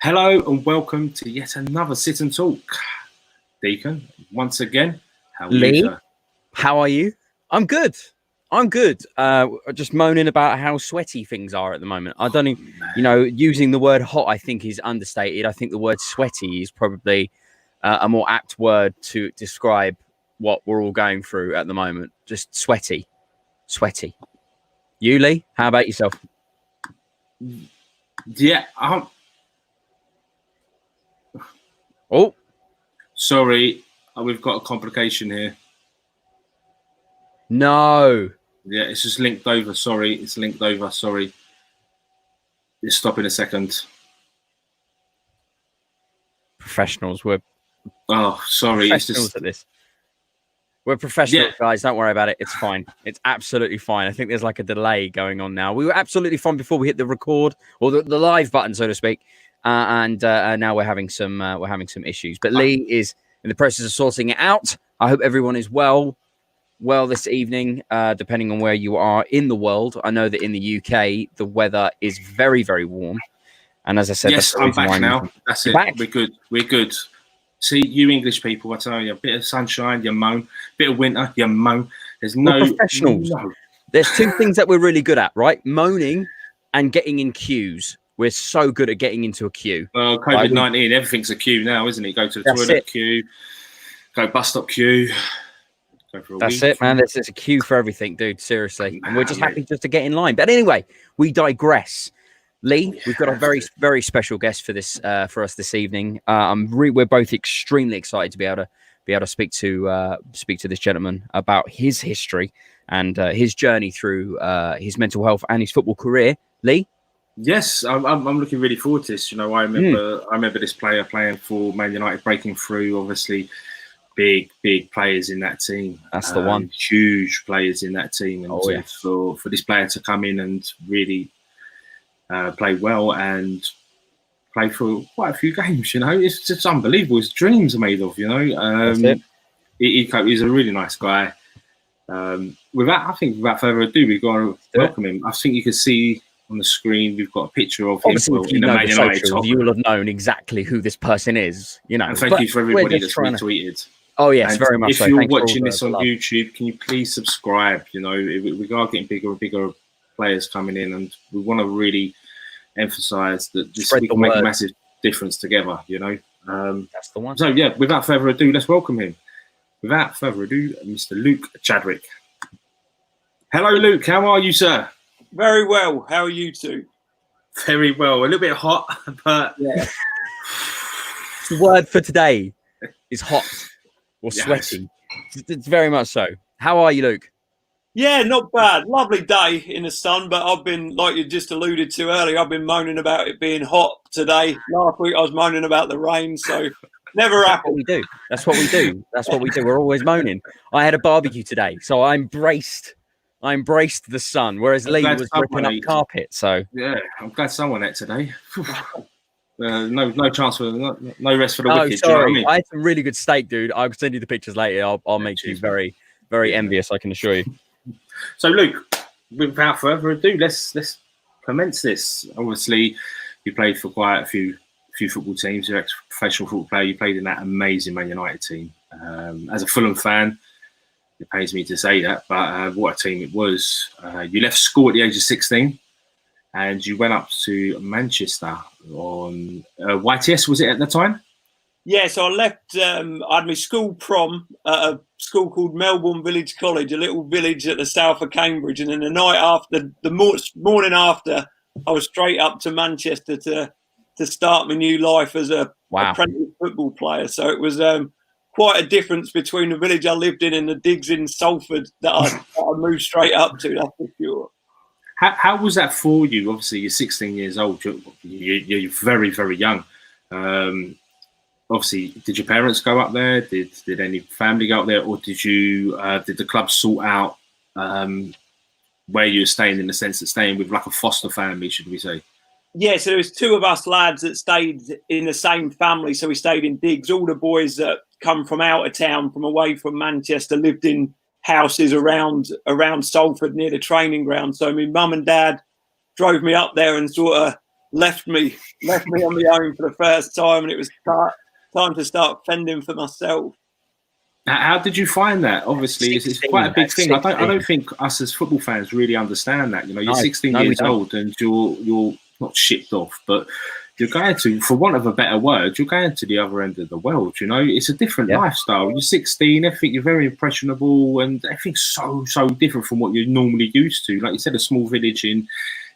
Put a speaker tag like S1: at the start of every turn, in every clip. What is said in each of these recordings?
S1: Hello and welcome to yet another Sit and Talk. Deacon, once again, how are you, sir?
S2: How are you? I'm good. Just moaning about how sweaty things are at the moment. I don't even, using the word hot, I think is understated. I think the word sweaty is probably a more apt word to describe what we're all going through at the moment. Just sweaty. You, Lee, how about yourself?
S1: Yeah,
S2: Oh,
S1: sorry, we've got a complication here.
S2: No.
S1: Yeah, it's just linked over. Sorry, it's linked over. Sorry. Just stop in a second.
S2: Professionals. We're
S1: sorry.
S2: professionals
S1: It's just
S2: at this. We're professionals, guys. Don't worry about it. It's fine. It's absolutely fine. I think there's like a delay going on now. We were absolutely fine before we hit the record or the live button, so to speak. And now we're having some issues. But Lee is in the process of sorting it out. I hope everyone is well this evening, depending on where you are in the world. I know that in the UK, the weather is very, very warm. And as I said,
S1: yes, I'm back now. That's it.
S2: Back?
S1: We're good. See, you English people, I tell you, a bit of sunshine, you moan. A bit of winter, you moan. There's no
S2: professionals. No. There's two things that we're really good at, right? Moaning and getting in queues. We're so good at getting into a queue.
S1: COVID-19, everything's a queue now, isn't it? Go to the toilet queue, go bus stop queue.
S2: That's it, man. There's a queue for everything, dude. Seriously. And we're just happy just to get in line. But anyway, we digress. Lee, we've got a very, very special guest for this for us this evening. We're both extremely excited to be able to speak to this gentleman about his history and his journey through his mental health and his football career. Lee?
S1: Yes, I'm looking really forward to this. I remember this player playing for Man United, breaking through. Obviously, big players in that team.
S2: That's the one.
S1: Huge players in that team, and for this player to come in and really play well and play for quite a few games. It's just unbelievable. His dreams are made of. He's a really nice guy. Without further ado, we've got to welcome him. I think you can see on the screen we've got a picture of him in the Man United top.
S2: You will have known exactly who this person is.
S1: And thank you for everybody that's retweeted.
S2: Oh yes, very much.
S1: If you're watching this on YouTube, can you please subscribe? We are getting bigger and bigger players coming in, and we want to really emphasize that we can make a massive difference together.
S2: That's the one.
S1: So yeah, without further ado, let's welcome him. Without further ado, Mr. Luke Chadwick. Hello, Luke. How are you, sir?
S3: Very well. How are you two?
S1: Very well. A little bit hot, but
S2: yeah. The word for today is hot or sweaty. Yes. It's very much so. How are you, Luke?
S3: Yeah, not bad. Lovely day in the sun, but I've been, like you just alluded to earlier, I've been moaning about it being hot today. Last week I was moaning about the rain, so never happened.
S2: That's what we do. We're always moaning. I had a barbecue today, so I embraced the sun, whereas Lee was ripping up carpet. So
S1: yeah, I'm glad someone ate today. No chance for no rest for the wicked.
S2: Sorry.
S1: Do you know what I mean?
S2: I had some really good steak, dude. I'll send you the pictures later. I'll make you very, very envious. I can assure you.
S1: So, Luke, without further ado, let's commence this. Obviously, you played for quite a few football teams. You're an ex-professional football player. You played in that amazing Man United team. As a Fulham fan, it pains me to say that, but what a team it was. You left school at the age of 16 and you went up to Manchester on YTS, was it at the time?
S3: Yeah, so I left, I had my school prom at a school called Melbourne Village College, a little village at the south of Cambridge. And then the night after, the morning after, I was straight up to Manchester to start my new life as a apprentice football player. So it was quite a difference between the village I lived in and the digs in Salford that I moved straight up to, that's for sure.
S1: How was that for you? Obviously, you're 16 years old. You're very, very young. Obviously, did your parents go up there? Did any family go up there, or did the club sort out where you were staying, in the sense of staying with like a foster family, should we say?
S3: Yeah, so there was two of us lads that stayed in the same family, so we stayed in digs. All the boys that come from out of town, from away from Manchester, lived in houses around Salford near the training ground. So my mum and dad drove me up there and sort of left me on my own for the first time, and it was time to start fending for myself.
S1: How did you find that? Obviously,
S2: 16,
S1: it's quite a big thing.
S2: 16.
S1: I don't think us as football fans really understand that. You know, you're 16 years old and you're not shipped off, but you're going to, for want of a better word, you're going to the other end of the world. You know, it's a different lifestyle. You're 16, everything, you're very impressionable, and everything's so different from what you're normally used to. Like you said, a small village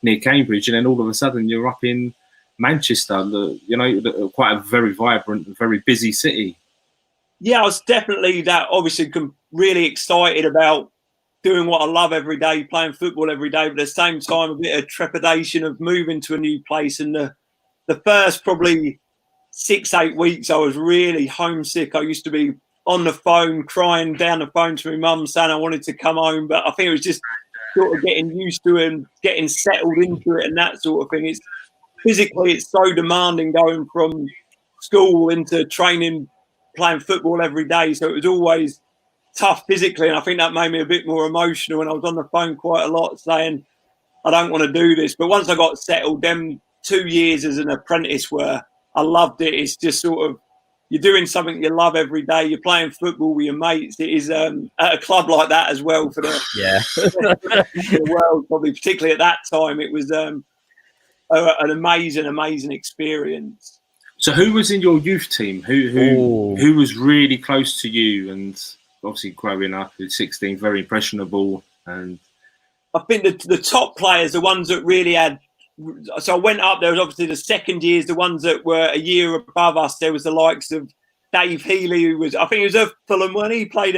S1: near Cambridge, and then all of a sudden you're up in Manchester, quite a very vibrant, very busy city.
S3: Yeah, I was definitely obviously really excited about doing what I love every day, playing football every day, but at the same time, a bit of trepidation of moving to a new place. And the first probably 6-8 weeks, I was really homesick. I used to be on the phone, crying down the phone to my mum, saying I wanted to come home. But I think it was just sort of getting used to it and getting settled into it and that sort of thing. Physically, it's so demanding going from school into training, playing football every day. So it was always tough physically. And I think that made me a bit more emotional. And I was on the phone quite a lot saying, I don't want to do this. But once I got settled, them 2 years as an apprentice I loved it. It's just sort of, you're doing something you love every day. You're playing football with your mates. It is at a club like that as well for the world, probably particularly at that time. It was an amazing experience.
S1: So who was in your youth team? Who was really close to you? And obviously growing up at 16, very impressionable. And
S3: I think the top players, the ones that really had. So I went up. There was obviously the second years, the ones that were a year above us. There was the likes of Dave Healy, who was, I think he was a Fulham when he played.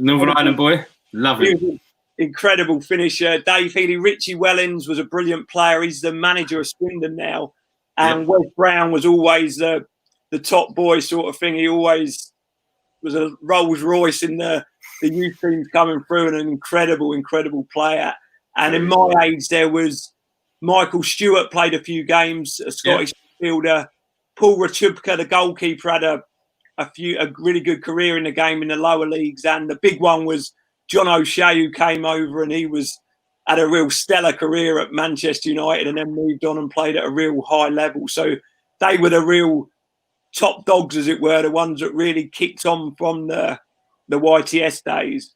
S1: Northern Ireland boy. Love him.
S3: He was an incredible finisher. Dave Healy. Richie Wellens was a brilliant player. He's the manager of Swindon now. And Wes Brown was always the top boy sort of thing. He always was a Rolls Royce in the youth teams coming through, and an incredible player. And in my age, there was Michael Stewart played a few games, a Scottish midfielder. Paul Rachubka, the goalkeeper, had a really good career in the game in the lower leagues. And the big one was John O'Shea, who came over, and he had a real stellar career at Manchester United and then moved on and played at a real high level. So they were the real top dogs, as it were, the ones that really kicked on from the YTS days.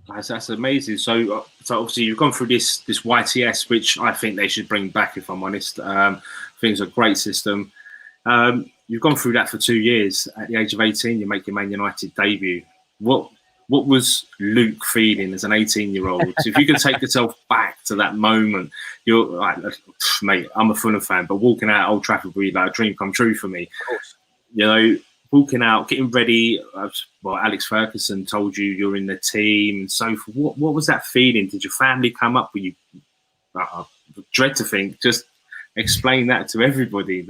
S1: That's amazing. So obviously you've gone through this YTS, which I think they should bring back, if I'm honest. I think it's a great system. You've gone through that for 2 years. At the age of 18, you make your Man United debut. What was Luke feeling as an 18-year-old? If you could take yourself back to that moment, you're like, mate, I'm a Fulham fan, but walking out Old Trafford would be like a dream come true for me. Of course. You know, walking out, getting ready. Alex Ferguson told you you're in the team and so forth. What was that feeling? Did your family come up with you? Dread to think. Just explain that to everybody.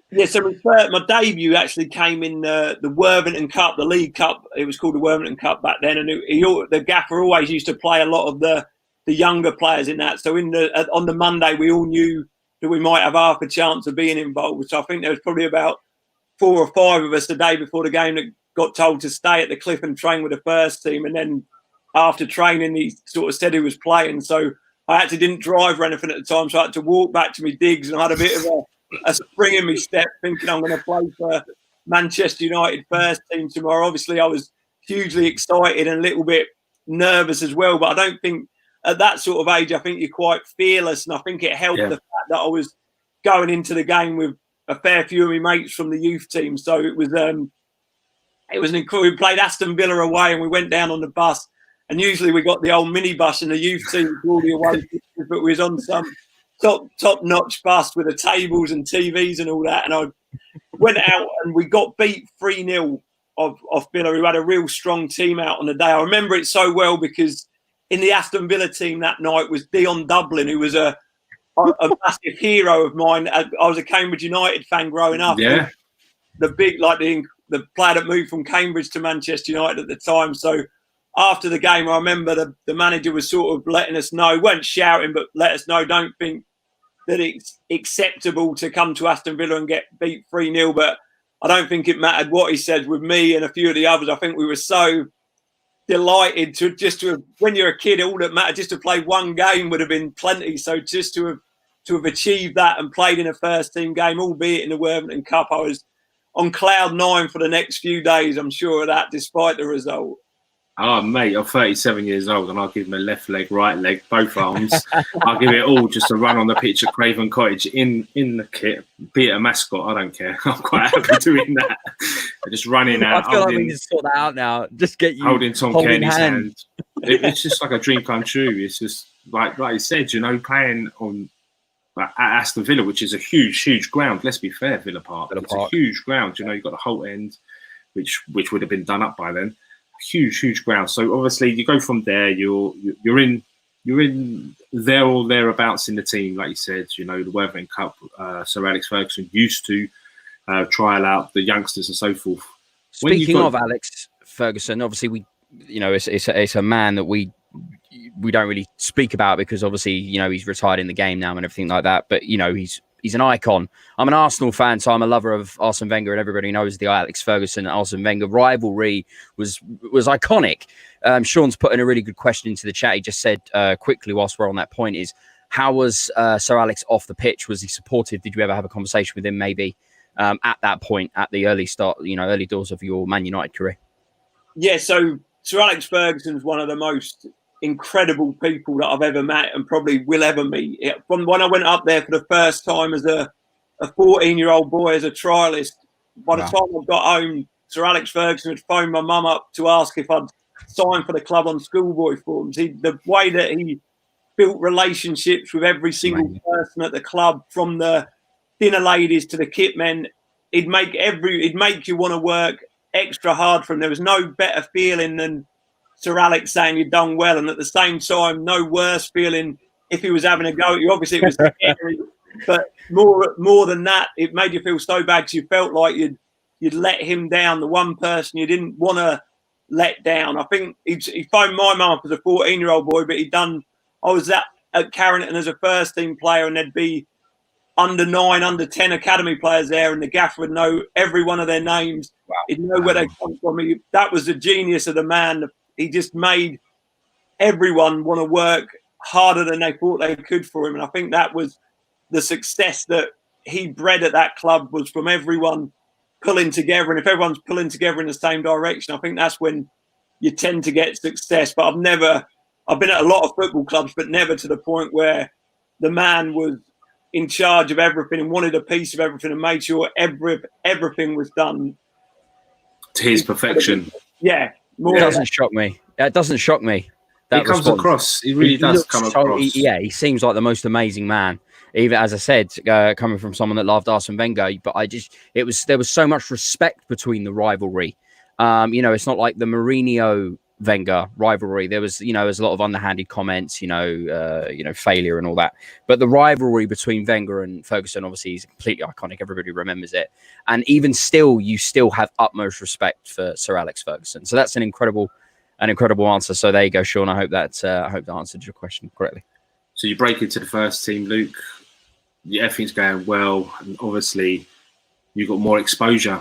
S3: Yeah, so my debut actually came in the Worthington Cup, the League Cup. It was called the Worthington Cup back then, and the gaffer always used to play a lot of the younger players in that. So on the Monday, we all knew that we might have half a chance of being involved. So I think there was probably about 4 or 5 of us the day before the game that got told to stay at the Cliff and train with the first team. And then after training, he sort of said he was playing. So I actually didn't drive or anything at the time, so I had to walk back to my digs, and I had a bit of a spring in my step, thinking I'm going to play for Manchester United first team tomorrow. Obviously, I was hugely excited and a little bit nervous as well, but I don't think at that sort of age, I think you're quite fearless, and I think it helped the fact that I was going into the game with a fair few of my mates from the youth team. So it was an incredible. We played Aston Villa away, and we went down on the bus, and usually we got the old minibus in the youth team for all the away pictures, but we was on some top-notch bus with the tables and TVs and all that. And I went out and we got beat 3-0 off Villa, who had a real strong team out on the day. I remember it so well because in the Aston Villa team that night was Dion Dublin, who was a massive hero of mine. I was a Cambridge United fan growing up.
S1: Yeah.
S3: The big, the player that moved from Cambridge to Manchester United at the time. So after the game, I remember the manager was sort of letting us know, weren't shouting, but let us know, don't think that it's acceptable to come to Aston Villa and get beat 3-0. But I don't think it mattered what he said with me and a few of the others. I think we were so delighted to when you're a kid, all that mattered, just to play one game would have been plenty. So just to to have achieved that and played in a first team game, albeit in the Worthington Cup, I was on cloud 9 for the next few days, I'm sure of that, despite the result.
S1: Oh, mate, I'm 37 years old and I'll give my left leg, right leg, both arms. I'll give it all just to run on the pitch at Craven Cottage in the kit, be it a mascot, I don't care. I'm quite happy doing that. Just running out.
S2: I feel like we need to sort that out now. Just get you
S1: holding Tom Kearney's hand. It's just like a dream come true. It's just like you said, you know, playing on at Aston Villa, which is a huge ground. Let's be fair, Villa Park. It's a huge ground. You know, you've got the Holt End, which would have been done up by then. Huge ground. So obviously you go from there. You're in there or thereabouts in the team, like you said. You know, the Worthington Cup. Sir Alex Ferguson used to trial out the youngsters and so forth.
S2: Speaking of Alex Ferguson, obviously it's a man that we don't really speak about because obviously, you know, he's retired in the game now and everything like that. But, you know, he's an icon. I'm an Arsenal fan, so I'm a lover of Arsene Wenger, and everybody knows the Alex Ferguson and Arsene Wenger rivalry was iconic. Sean's put in a really good question into the chat. He just said quickly, whilst we're on that point, is how was Sir Alex off the pitch? Was he supportive? Did you ever have a conversation with him maybe at that point, at the early doors of your Man United career?
S3: Yeah, so Sir Alex Ferguson's one of the most incredible people that I've ever met and probably will ever meet. From when I went up there for the first time as a 14-year-old boy as a trialist, by the time I got home, Sir Alex Ferguson had phoned my mum up to ask if I'd sign for the club on schoolboy forms. The way that he built relationships with every single person at the club, from the dinner ladies to the kit men, he'd make you want to work extra hard for him. There was no better feeling than Sir Alex saying you've done well, and at the same time, no worse feeling if he was having a go at you. Obviously, it was scary, but more than that, it made you feel so bad because you felt like you'd let him down, the one person you didn't want to let down. I think he phoned my mum up as a 14-year-old boy, but I was at Carrington as a first team player, and there'd be under 9, under 10 academy players there, and the gaffer would know every one of their names. Wow. He'd know where they come from. That was the genius of the man. He just made everyone want to work harder than they thought they could for him. And I think that was the success that he bred at that club, was from everyone pulling together. And if everyone's pulling together in the same direction, I think that's when you tend to get success. But I've been at a lot of football clubs, but never to the point where the man was in charge of everything and wanted a piece of everything and made sure everything was done
S1: to his perfection.
S3: Yeah.
S2: It doesn't shock me. It doesn't shock me.
S1: He comes across. He really does come across.
S2: He seems like the most amazing man. Even as I said, coming from someone that loved Arsene Wenger, but there was so much respect between the rivalry. You know, it's not like the Mourinho Wenger rivalry. There was a lot of underhanded comments, failure and all that. But the rivalry between Wenger and Ferguson obviously is completely iconic. Everybody remembers it. And even still, you still have utmost respect for Sir Alex Ferguson. So that's an incredible answer. So there you go, Sean. I hope that answered your question correctly.
S1: So you break into the first team, Luke. Everything's going well, and obviously you got more exposure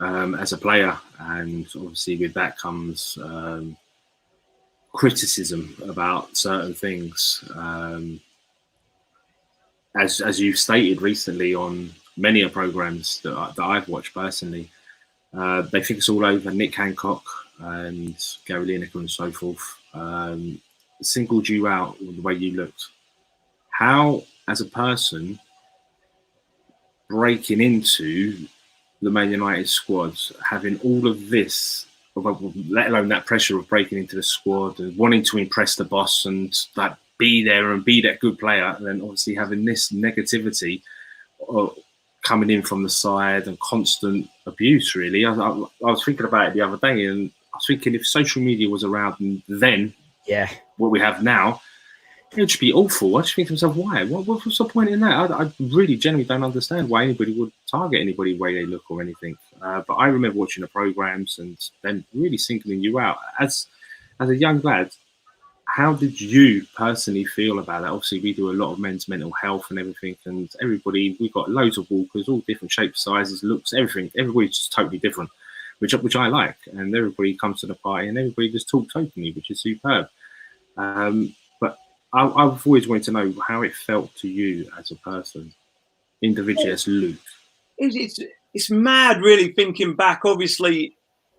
S1: as a player, and obviously with that comes criticism about certain things. As you've stated recently on many of programs that I've watched personally, they think it's all over. Nick Hancock and Gary Lineker and so forth singled you out the way you looked. How, as a person, breaking into the Man United squad, having all of this, let alone that pressure of breaking into the squad and wanting to impress the boss and that be there and be that good player, and then obviously having this negativity coming in from the side and constant abuse, really. I was thinking about it the other day, and I was thinking if social media was around then, what we have now, it would just be awful. I just think to myself, why? What's the point in that? I really genuinely don't understand why anybody would target anybody the way they look or anything. But I remember watching the programs and then really singling you out. As a young lad, how did you personally feel about that? Obviously, we do a lot of men's mental health and everything, and we've got loads of walkers, all different shapes, sizes, looks, everything. Everybody's just totally different, which I like. And everybody comes to the party and everybody just talks openly, which is superb. But I've always wanted to know how it felt to you as a person, individually as Luke.
S3: It's mad, really, thinking back. Obviously,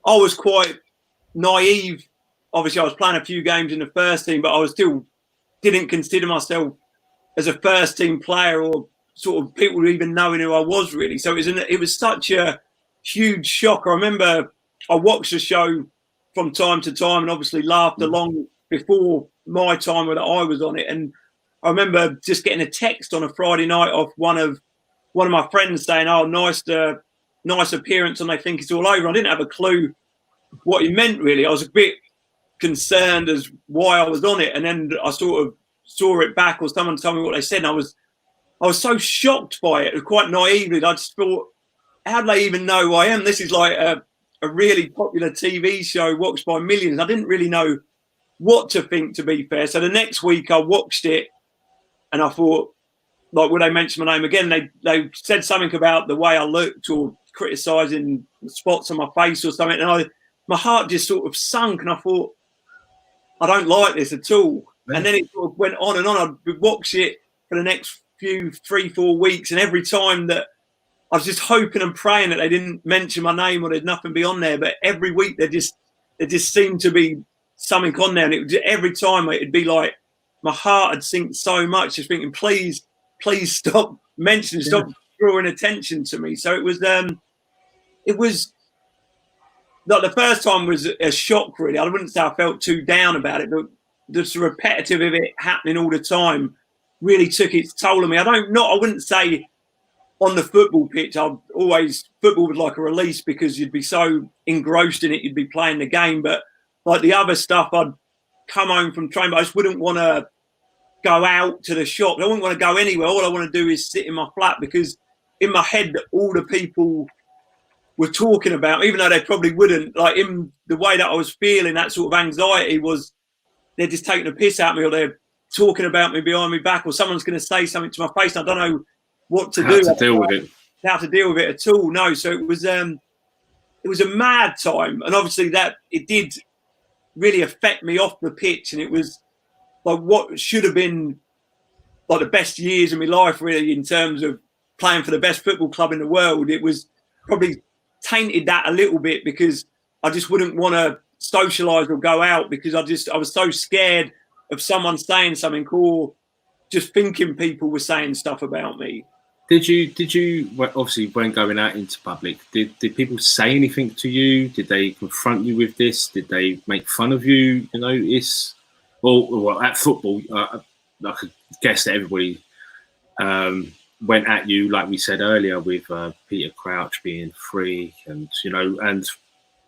S3: I was quite naive. Obviously, I was playing a few games in the first team, but I was still didn't consider myself as a first team player or sort of people even knowing who I was, really. So it was such a huge shock. I remember I watched the show from time to time and obviously laughed along before my time that I was on it. And I remember just getting a text on a Friday night off one of my friends saying, "Oh, nice appearance," and they think it's all over. I didn't have a clue what he meant, really. I was a bit concerned as why I was on it, and then I sort of saw it back, or someone told me what they said, and I was so shocked by it. Quite naively, I just thought, how do they even know who I am? This is like a really popular TV show watched by millions. I didn't really know what to think, to be fair. So the next week I watched it and I thought, like, would they mention my name again? They said something about the way I looked or criticising spots on my face or something, and my heart just sort of sunk, and I thought, I don't like this at all. And then it sort of went on and on. I'd watch it for the next 3-4 weeks, and every time that I was just hoping and praying that they didn't mention my name or there'd nothing be on there. But every week there just seemed to be something on there, and every time it'd be like my heart had sink so much, just thinking, please stop mentioning, stop drawing attention to me. So it was like the first time was a shock, really. I wouldn't say I felt too down about it, but the repetitive of it happening all the time really took its toll on me. I wouldn't say on the football pitch, football was like a release because you'd be so engrossed in it, you'd be playing the game. But like the other stuff, I'd come home from training, but I just wouldn't want to go out to the shop. I wouldn't want to go anywhere. All I want to do is sit in my flat, because in my head, all the people were talking about me, even though they probably wouldn't. Like, in the way that I was feeling, that sort of anxiety was, they're just taking a piss out of me, or they're talking about me behind my back, or someone's going to say something to my face. And I don't know what to do.
S1: How to deal with it.
S3: How to deal with it at all. No. So it was a mad time. And obviously that it did really affect me off the pitch. And it was like what should have been like the best years of my life, really, in terms of playing for the best football club in the world. It was probably tainted that a little bit, because I just wouldn't want to socialise or go out, because I was so scared of someone saying something, or just thinking people were saying stuff about me.
S1: Did you obviously, when going out into public, did people say anything to you? Did they confront you with this? Did they make fun of you? You know, well, at football, I could guess that everybody went at you, like we said earlier, with Peter Crouch being free, and and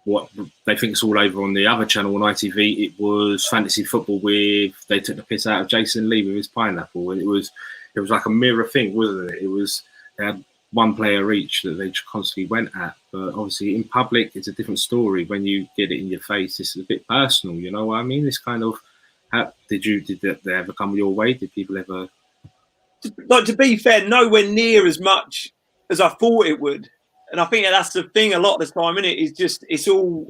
S1: what they think it's all over on the other channel on ITV. It was fantasy football they took the piss out of Jason Lee with his pineapple, and it was like a mirror thing, wasn't it? They had one player each that they constantly went at. But obviously in public, it's a different story. When you get it in your face, it's a bit personal. You know what I mean? It's kind of, did they ever come your way? Did people ever?
S3: Like, to be fair, nowhere near as much as I thought it would. And I think that's the thing a lot of the time, isn't it? Is just, it's all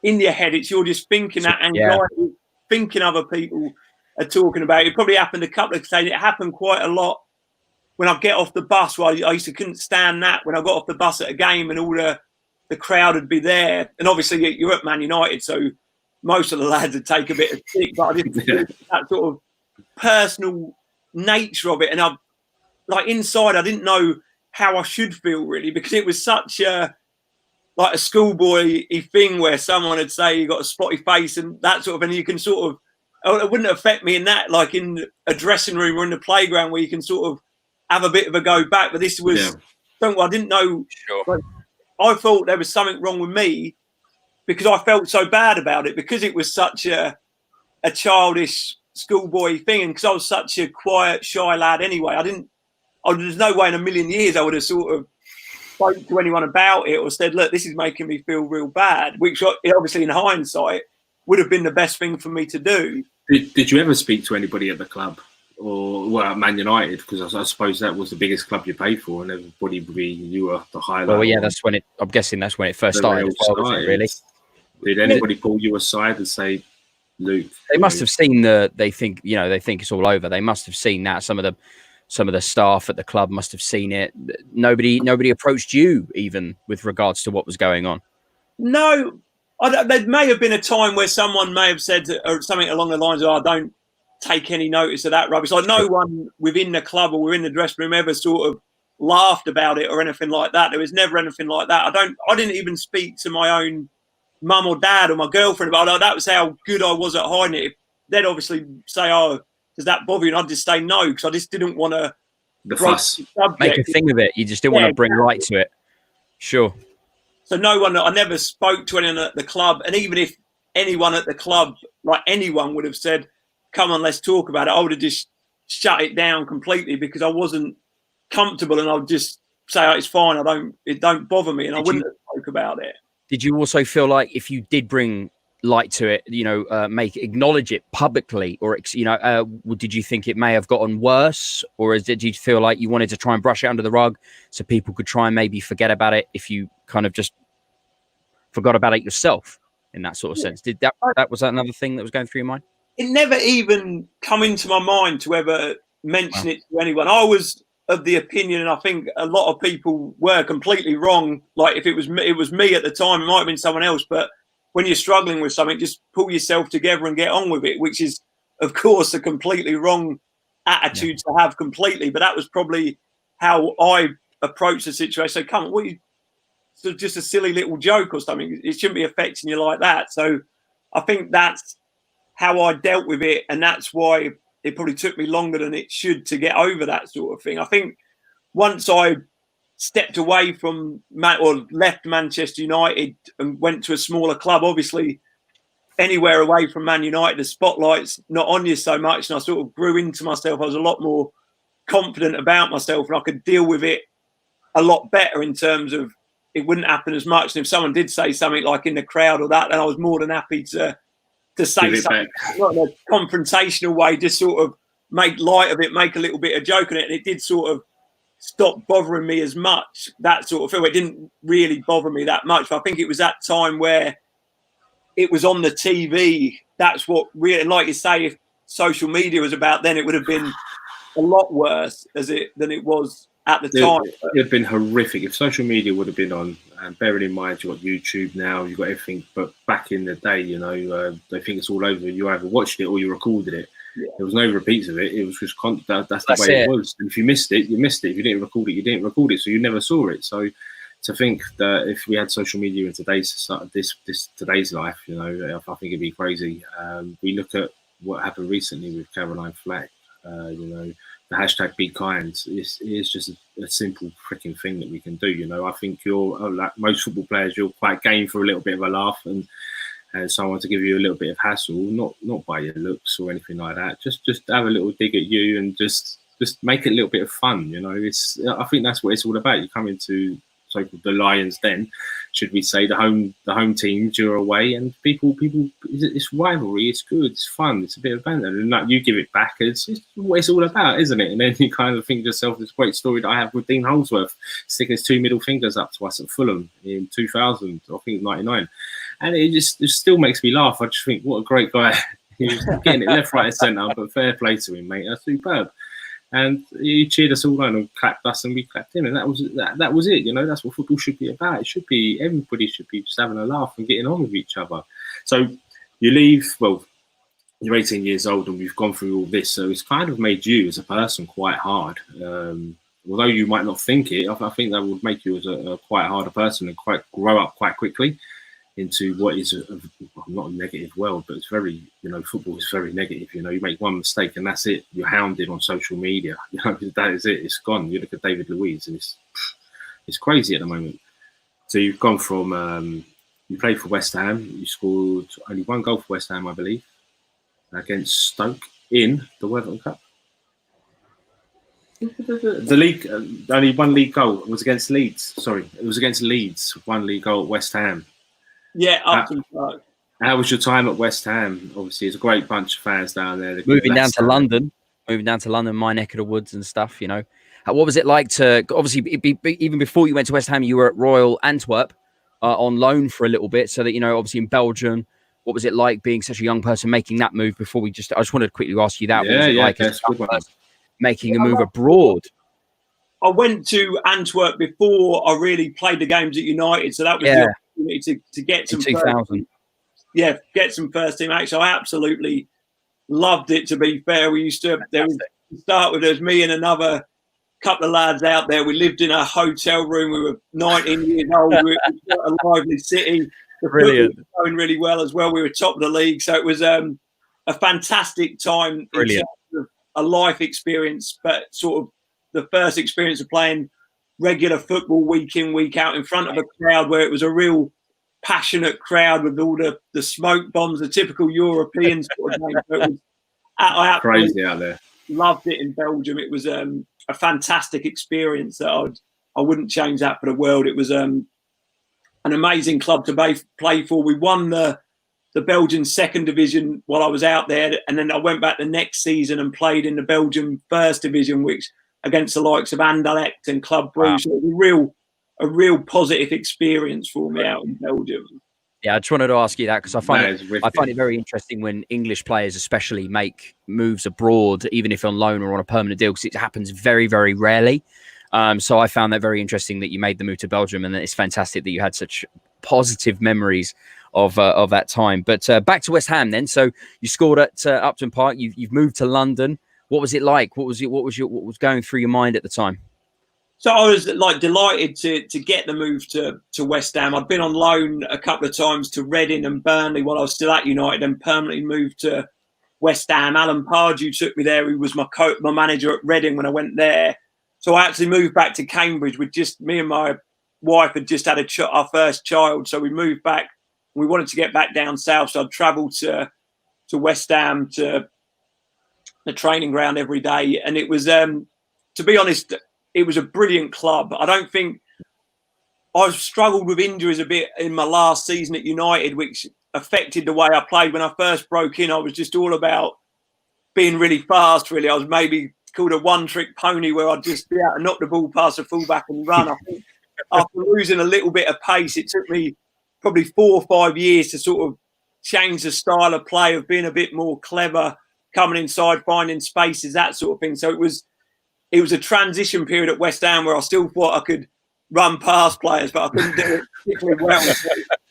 S3: in your head. You're just thinking that anxiety, thinking other people are talking about it. It probably happened a couple of times. It happened quite a lot when I get off the bus. Well, I couldn't stand that when I got off the bus at a game and all the crowd would be there. And obviously you're at Man United, so most of the lads would take a bit of stick. But I didn't that sort of personal nature of it. And inside, I didn't know how I should feel, really, because it was such a schoolboy thing where someone would say you got a spotty face and that sort of, and you can sort of, it wouldn't affect me in that, like in a dressing room or in the playground where you can sort of have a bit of a go back. But this was, I didn't know.
S2: Sure.
S3: Like, I thought there was something wrong with me because I felt so bad about it, because it was such a childish schoolboy thing, and because I was such a quiet, shy lad anyway. There's no way in a million years I would have sort of spoke to anyone about it or said, look, this is making me feel real bad, which obviously in hindsight would have been the best thing for me to do.
S1: Did you ever speak to anybody at the club or at Man United? Because I suppose that was the biggest club you played for, and everybody would be, you were the highlight.
S2: Well, yeah, I'm guessing that's when it first started as well, wasn't it, really?
S1: Did anybody pull you aside and say, Luke.
S2: They must have seen they think it's all over. They must have seen that. Some of the staff at the club must have seen it. Nobody approached you even with regards to what was going on.
S3: No, there may have been a time where someone may have said or something along the lines of, "I don't take any notice of that rubbish." Like no one within the club or within the dressing room ever sort of laughed about it or anything like that. There was never anything like that. I didn't even speak to my own mum or dad or my girlfriend about it. That was how good I was at hiding it. They'd obviously say, "Oh, does that bother you?" And I'd just say no, because I just didn't want to
S2: make a thing of it. You just didn't want to bring light to it. Sure.
S3: So I never spoke to anyone at the club. And even if anyone at the club, like anyone would have said, "Come on, let's talk about it," I would have just shut it down completely, because I wasn't comfortable, and I would just say, "Oh, it's fine. It don't bother me," and I wouldn't have spoke about it.
S2: Did you also feel like if you did bring light to it, acknowledge it publicly, or did you think it may have gotten worse, or did you feel like you wanted to try and brush it under the rug so people could try and maybe forget about it if you kind of just forgot about it yourself in that sort of sense? Did that was that another thing that was going through your mind?
S3: It never even come into my mind to ever mention it to anyone. I was of the opinion, and I think a lot of people were completely wrong. Like if it was me at the time, it might have been someone else, but when you're struggling with something, just pull yourself together and get on with it, which is, of course, a completely wrong attitude to have completely. But that was probably how I approached the situation. So, come on, so just a silly little joke or something. It shouldn't be affecting you like that. So I think that's how I dealt with it. And that's why it probably took me longer than it should to get over that sort of thing. I think once I stepped away from or left Manchester United and went to a smaller club, obviously anywhere away from Man United, the spotlight's not on you so much, and I sort of grew into myself. I was a lot more confident about myself, and I could deal with it a lot better in terms of it wouldn't happen as much. And if someone did say something like in the crowd or that, then I was more than happy to say something, not in a confrontational way, just sort of make light of it, make a little bit of joke on it, and it did sort of stopped bothering me as much, that sort of thing. It didn't really bother me that much. But I think it was that time where it was on the TV. That's what really, like you say, if social media was about then, it would have been a lot worse than it was at the time.
S1: It would have been horrific if social media would have been on. And bearing in mind, you've got YouTube now, you've got everything. But back in the day, they think it's all over. You either watched it or you recorded it. Yeah. There was no repeats of it. It was just that's the way it was. And if you missed it, you missed it. If you didn't record it, you didn't record it. So you never saw it. So to think that if we had social media in today's life, I think it'd be crazy. We look at what happened recently with Caroline Flack. The hashtag Be Kind. It's just a simple freaking thing that we can do. I think you're like most football players. You're quite game for a little bit of a laugh and someone to give you a little bit of hassle, not by your looks or anything like that. Just have a little dig at you and just make it a little bit of fun. I think that's what it's all about. You come into so-called the Lions Den, should we say, the home teams, you're away, and people, it's rivalry, it's good, it's fun, it's a bit of banter, and like you give it back. It's what it's all about, isn't it? And then you kind of think to yourself, this great story that I have with Dean Holdsworth sticking his 2 middle fingers up to us at Fulham in 2000, I think 99. And it just still makes me laugh. I just think, what a great guy. He was getting it left, right, and centre, but fair play to him, mate. That's superb. And he cheered us all on and clapped us, and we clapped him. And that was it. That's what football should be about. It should be, everybody should be just having a laugh and getting on with each other. So you leave, well, you're 18 years old and we've gone through all this. So it's kind of made you as a person quite hard. Although you might not think it, I think that would make you as a quite harder person and grow up quite quickly into what is not a negative world, but it's very, football is very negative. You make one mistake and that's it. You're hounded on social media. That is it. It's gone. You look at David Luiz and it's crazy at the moment. So you've gone from, you played for West Ham. You scored only 1 goal for West Ham, I believe, against Stoke in the Worthington Cup. The league, only 1 league goal was against Leeds. Sorry, it was against Leeds. 1 league goal at West Ham.
S3: Yeah, absolutely.
S1: How was your time at West Ham? Obviously, it's a great bunch of fans down there.
S2: Moving down to London, my neck of the woods and stuff. What was it like to? Obviously, even before you went to West Ham, you were at Royal Antwerp on loan for a little bit. So that obviously in Belgium, What was it like being such a young person making that move? Before I just wanted to quickly ask you that. What was it like as a young person making a move abroad?
S3: I went to Antwerp before I really played the games at United, so that was the opportunity to get some.
S2: In 2000.
S3: Get some first team action. I absolutely loved it. To be fair, we used to. There was me and another couple of lads out there. We lived in a hotel room. We were 19 years old. We were a lively city. The
S2: Brilliant.
S3: was going really well as well. We were top of the league, so it was a fantastic time.
S2: Brilliant.
S3: In terms of a life experience, but sort of the first experience of playing regular football week in, week out in front of a crowd where it was a real passionate crowd with all the smoke bombs, the typical European sort of game. So it was, I
S1: crazy out there.
S3: Loved it in Belgium. It was a fantastic experience that I wouldn't change that for the world. It was an amazing club to play for. We won the Belgian second division while I was out there, and then I went back the next season and played in the Belgian first division, which against the likes of Anderlecht and Club Brugge. Wow. It was a real positive experience for me out in Belgium.
S2: Yeah, I just wanted to ask you that because I find it very interesting when English players especially make moves abroad, even if on loan or on a permanent deal, because it happens very, very rarely. So I found that very interesting that you made the move to Belgium, and it's fantastic that you had such positive memories of that time. But back to West Ham then. So you scored at Upton Park. You've moved to London. What was it like? What was going through your mind at the time?
S3: So I was delighted to get the move to West Ham. I'd been on loan a couple of times to Reading and Burnley while I was still at United, and permanently moved to West Ham. Alan Pardew took me there. He was my manager at Reading when I went there. So I actually moved back to Cambridge with just me and my wife had just had our first child. So we moved back. We wanted to get back down south. So I'd travel to West Ham, to the training ground every day. And it was, to be honest, it was a brilliant club. I don't think I've struggled with injuries a bit in my last season at United, which affected the way I played. When I first broke in, I was just all about being really fast, really. I was maybe called a one-trick pony where I'd just be able to knock the ball past the fullback and run. I think after losing a little bit of pace, it took me probably 4 or 5 years to sort of change the style of play, of being a bit more clever, coming inside, finding spaces, that sort of thing. So it was a transition period at West Ham where I still thought I could run past players, but I couldn't do it particularly well.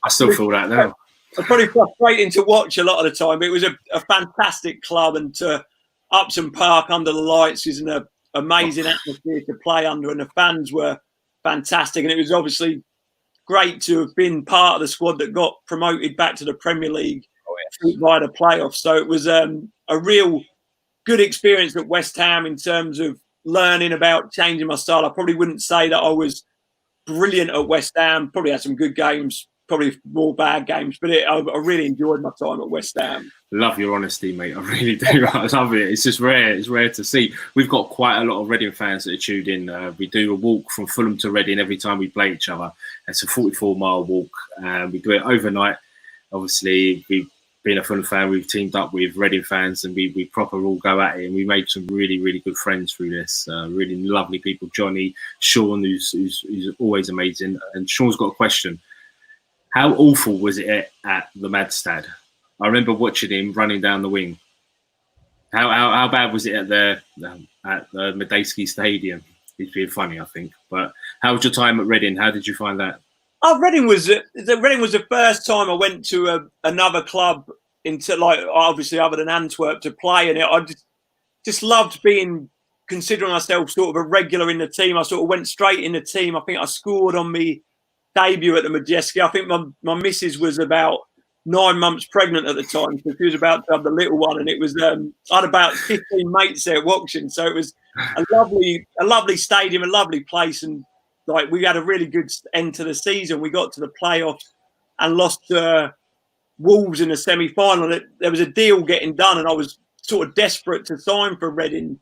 S1: I still feel that now.
S3: It's probably frustrating to watch a lot of the time, but it was a fantastic club, and to Upton Park under the lights is an amazing atmosphere to play under, and the fans were fantastic. And it was obviously great to have been part of the squad that got promoted back to the Premier League via the playoffs. So it was a real good experience at West Ham in terms of learning about changing my style. I probably wouldn't say that I was brilliant at West Ham. Probably had some good games, probably more bad games, but I really enjoyed my time at West Ham.
S1: Love your honesty, mate. I really do. I love it. It's just rare. It's rare to see. We've got quite a lot of Reading fans that are tuned in. We do a walk from Fulham to Reading every time we play each other. It's a 44-mile walk. We do it overnight. Obviously, being a Fulham fan, we've teamed up with Reading fans, and we proper all go at it. And we made some really, really good friends through this. Really lovely people. Johnny, Sean, who's always amazing. And Sean's got a question. How awful was it at the Madstad? I remember watching him running down the wing. How bad was it at the Medeski Stadium? He's being funny, I think. But how was your time at Reading? How did you find that?
S3: Reading was the first time I went to another club into, like, obviously other than Antwerp, to play, and I just loved considering myself sort of a regular in the team. I sort of went straight in the team. I think I scored on me debut at the Majeski. I think my missus was about 9 months pregnant at the time, so she was about to have the little one, and it was I had about 15 mates there watching, so it was a lovely stadium, a lovely place, and like we had a really good end to the season. We got to the playoffs and lost to Wolves in the semi-final. There was a deal getting done, and I was sort of desperate to sign for Reading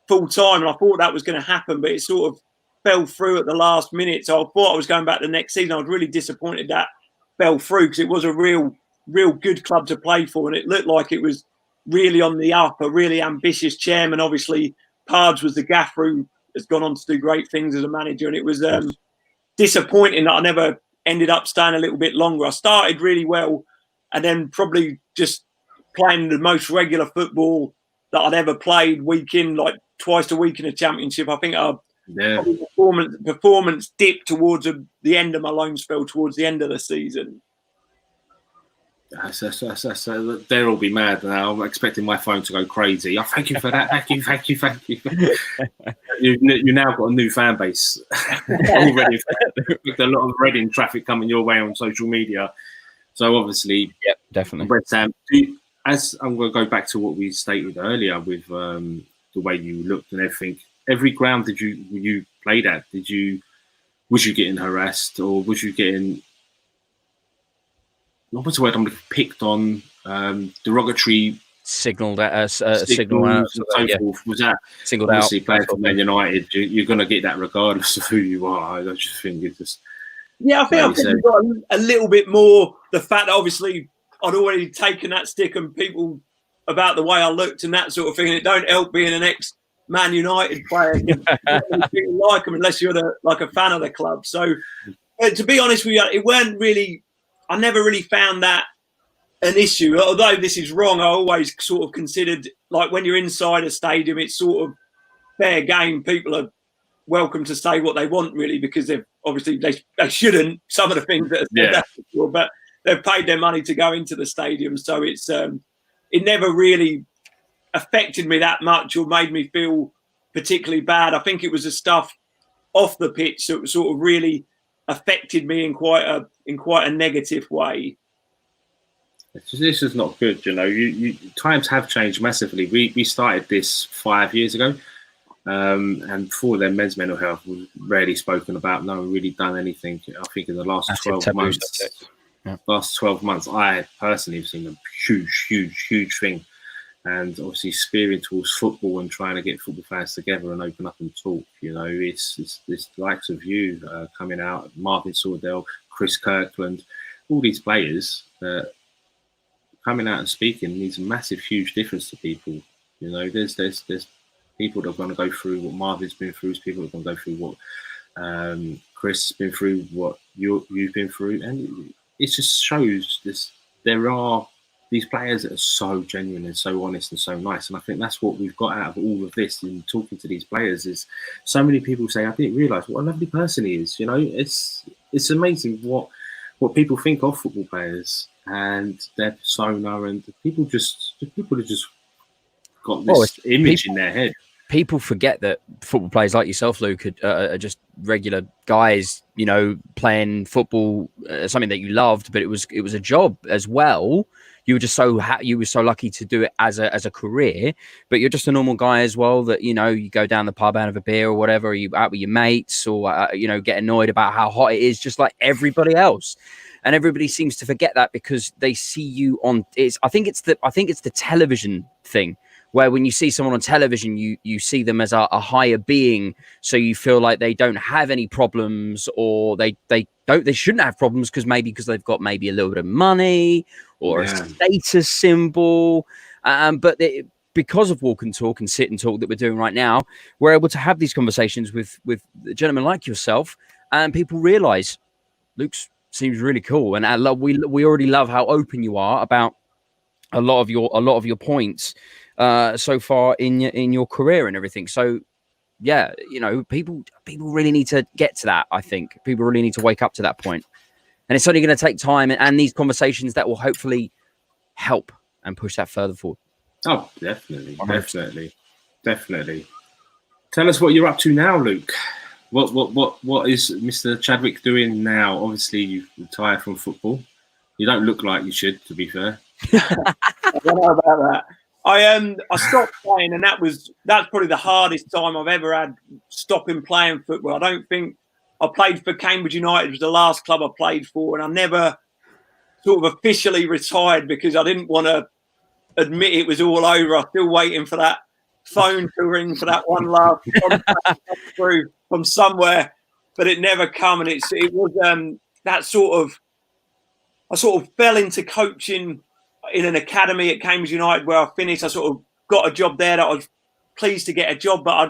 S3: full time, and I thought that was going to happen, but it sort of fell through at the last minute. So I thought I was going back the next season. I was really disappointed that fell through, because it was a real good club to play for, and it looked like it was really on the up. A really ambitious chairman, obviously. Pards was the gaffer who has gone on to do great things as a manager, and it was disappointing that I never ended up staying a little bit longer. I started really well and then probably just playing the most regular football that I'd ever played, week in, like twice a week in a championship. I think our performance dipped towards the end of my loan spell, towards the end of the season.
S1: They'll all be mad now. I'm expecting my phone to go crazy. Oh, thank you for that. Thank you. You now got a new fan base already. With a lot of Reading traffic coming your way on social media. So obviously,
S2: yep, definitely.
S1: Brett Sam, as I'm going to go back to what we stated earlier with the way you looked and everything. Every ground you played at, was you getting harassed, or was you getting, what's the word I'm looking, picked on, derogatory
S2: signaled at us,
S1: signals and so forth? Was that
S2: singled
S1: obviously
S2: out?
S1: Playing for Man United, you're going to get that regardless of who you are. I just think it's just.
S3: Yeah, I think I've got a little bit more the fact that obviously I'd already taken that stick and people about the way I looked and that sort of thing. And it don't help being an ex-Man United player. You don't really like them unless you're like a fan of the club. So to be honest with you, it weren't really. I never really found that an issue. Although this is wrong, I always sort of considered, like, when you're inside a stadium, it's sort of fair game. People are welcome to say what they want, really, because they've obviously they shouldn't. Some of the things that are said, before, but they've paid their money to go into the stadium, so it's it never really affected me that much or made me feel particularly bad. I think it was the stuff off the pitch that sort of really affected me in quite a negative way.
S1: This is not good, you know. You times have changed massively. We started this 5 years ago, and before then, men's mental health was rarely spoken about. No one really done anything. I think in the last 12 months, last 12 months, I personally have seen a huge thing. And obviously, spearing towards football and trying to get football fans together and open up and talk. You know, it's this likes of you coming out, Marvin Sordell, Chris Kirkland, all these players coming out and speaking means a massive, huge difference to people. You know, there's people that are going to go through what Marvin's been through, there's people that are going to go through what Chris has been through, what you've been through, and it just shows this. There are these players that are so genuine and so honest and so nice, and I think that's what we've got out of all of this in talking to these players. Is so many people say, "I didn't realise what a lovely person he is." You know, it's amazing what people think of football players and their persona, and people have just got this image in their head.
S2: People forget that football players like yourself, Luke, are just regular guys, you know, playing football, something that you loved, but it was a job as well. You were just you were so lucky to do it as a career, but you're just a normal guy as well. That, you know, you go down the pub and have a beer or whatever, or you out with your mates, or you know, get annoyed about how hot it is, just like everybody else. And everybody seems to forget that because they see you on. I think it's the television thing, where when you see someone on television, you see them as a higher being, so you feel like they don't have any problems, or they shouldn't have problems because they've got maybe a little bit of money or a status symbol. But because of Walk and Talk and Sit and Talk that we're doing right now, we're able to have these conversations with gentlemen like yourself, and people realise Luke seems really cool, and we already love how open you are about a lot of your points so far in your career and everything. So yeah, you know, people really need to get to that. I think people really need to wake up to that point, and it's only going to take time and these conversations that will hopefully help and push that further forward.
S1: Oh, definitely. Tell us what you're up to now, Luke. What is Mr. Chadwick doing now? Obviously, you've retired from football. You don't look like you should, to be fair.
S3: I don't know about that. I stopped playing, and that's probably the hardest time I've ever had stopping playing football. I don't think I played for Cambridge United. It was the last club I played for, and I never sort of officially retired because I didn't want to admit it was all over. I'm still waiting for that phone to ring for that one last contact through from somewhere, but it never come. And it was that sort of, I sort of fell into coaching in an academy at Cambridge United where I finished. I sort of got a job there that I was pleased to get a job, but I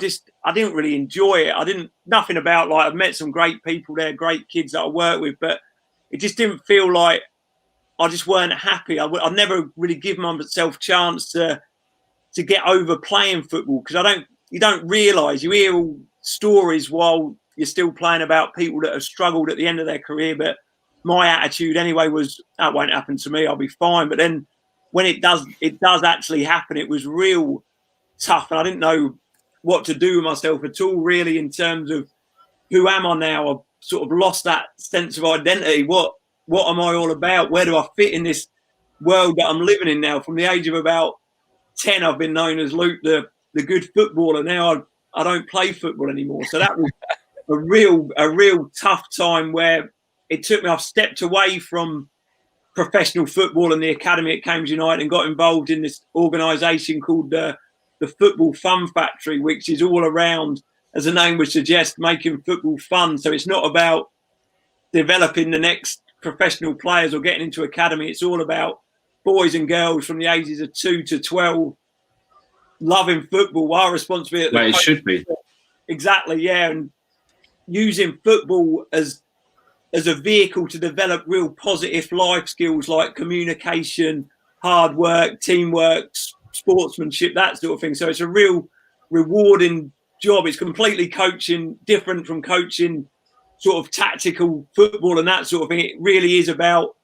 S3: didn't really enjoy it. Nothing about, like, I've met some great people there, great kids that I work with, but it just didn't feel like I just weren't happy. I never really give myself a chance to get over playing football, because you don't realise, you hear all stories while you're still playing about people that have struggled at the end of their career. But my attitude anyway was, that won't happen to me, I'll be fine. But then when it does actually happen, it was real tough, and I didn't know what to do with myself at all, really, in terms of who am I now. I've sort of lost that sense of identity. What am I all about? Where do I fit in this world that I'm living in now? From the age of about 10, I've been known as Luke, the good footballer. Now I don't play football anymore. So that was a real tough time, where it took me. I've stepped away from professional football and the academy at Cambridge United and got involved in this organisation called the Football Fun Factory, which is all around, as the name would suggest, making football fun. So it's not about developing the next professional players or getting into academy. It's all about boys and girls from the ages of 2 to 12 loving football. Our responsibility.
S1: Well, it should be.
S3: Exactly, yeah. And using football as a vehicle to develop real positive life skills like communication, hard work, teamwork, sportsmanship, that sort of thing. So it's a real rewarding job. It's completely different from coaching sort of tactical football and that sort of thing. It really is about